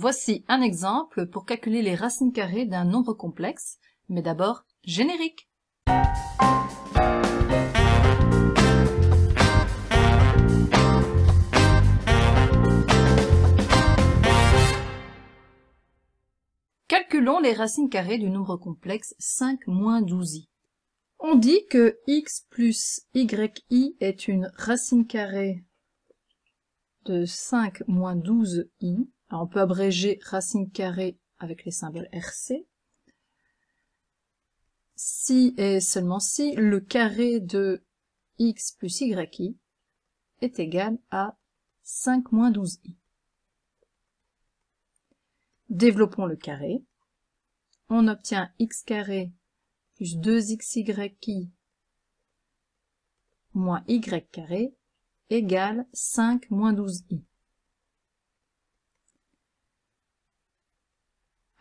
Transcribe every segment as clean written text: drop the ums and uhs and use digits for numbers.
Voici un exemple pour calculer les racines carrées d'un nombre complexe, mais d'abord, générique. Calculons les racines carrées du nombre complexe 5 moins 12i. On dit que x plus yi est une racine carrée de 5 moins 12i. Alors on peut abréger racine carrée avec les symboles RC. Si et seulement si le carré de x plus yi est égal à 5 moins 12i. Développons le carré. On obtient x carré plus 2xyi moins y carré égale 5 moins 12i.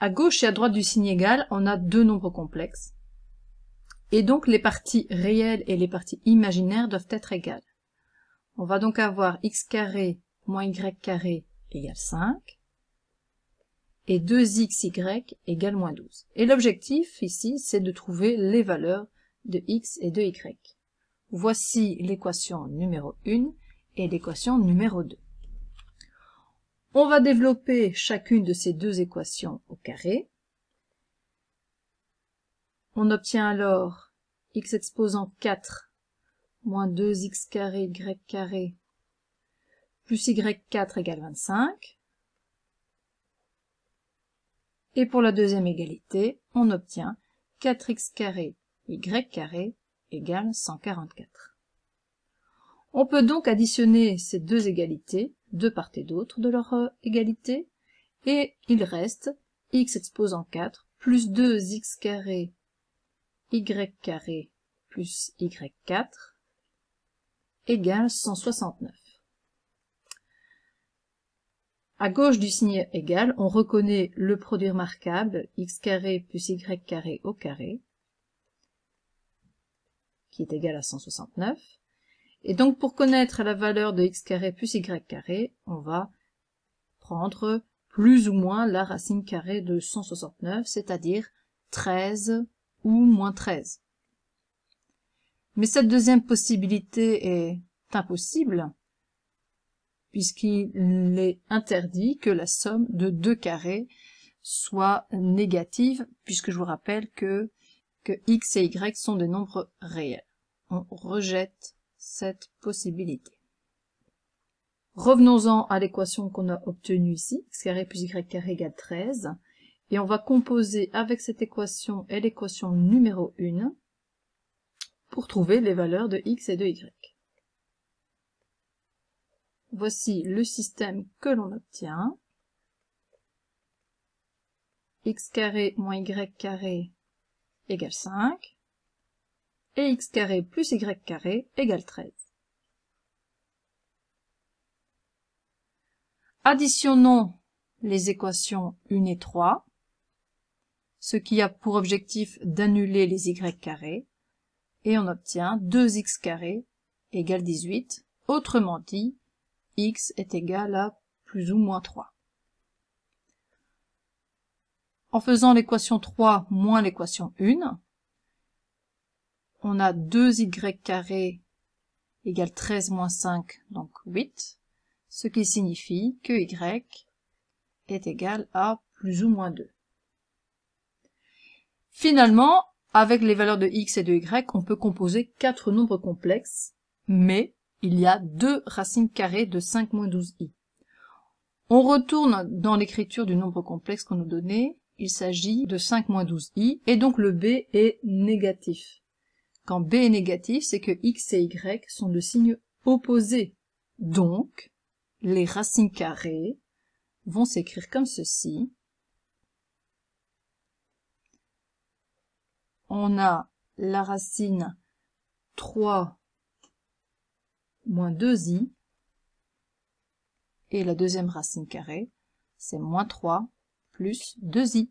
À gauche et à droite du signe égal, on a deux nombres complexes. Et donc les parties réelles et les parties imaginaires doivent être égales. On va donc avoir x carré moins y carré égale 5. Et 2xy égale moins 12. Et l'objectif ici, c'est de trouver les valeurs de x et de y. Voici l'équation numéro 1 et l'équation numéro 2. On va développer chacune de ces deux équations au carré. On obtient alors x exposant 4 moins 2x carré y carré plus y4 égale 25. Et pour la deuxième égalité, on obtient 4x carré y carré égale 144. On peut donc additionner ces deux égalités, de part et d'autre de leur égalité, et il reste x exposant 4 plus 2x carré y carré plus y4 égale 169. À gauche du signe égal, on reconnaît le produit remarquable x carré plus y carré au carré, qui est égal à 169. Et donc pour connaître la valeur de x carré plus y carré, on va prendre plus ou moins la racine carrée de 169, c'est-à-dire 13 ou moins 13. Mais cette deuxième possibilité est impossible, puisqu'il est interdit que la somme de deux carrés soit négative, puisque je vous rappelle que x et y sont des nombres réels. On rejette cette possibilité. Revenons-en à l'équation qu'on a obtenue ici, x carré plus y carré égale 13, et on va composer avec cette équation et l'équation numéro 1 pour trouver les valeurs de x et de y. Voici le système que l'on obtient. X carré moins y carré égale 5. Et x carré plus y carré égale 13. Additionnons les équations 1 et 3, ce qui a pour objectif d'annuler les y carrés, et on obtient 2x carré égale 18. Autrement dit, x est égal à plus ou moins 3. En faisant l'équation 3 moins l'équation 1, on a 2y carré égale 13 moins 5, donc 8, ce qui signifie que y est égal à plus ou moins 2. Finalement, avec les valeurs de x et de y, on peut composer 4 nombres complexes, mais il y a deux racines carrées de 5 moins 12i. On retourne dans l'écriture du nombre complexe qu'on nous donnait. Il s'agit de 5 moins 12i, et donc le b est négatif. Quand b est négatif, c'est que x et y sont de signes opposés. Donc, les racines carrées vont s'écrire comme ceci. On a la racine 3 moins 2i, et la deuxième racine carrée, c'est moins 3 plus 2i.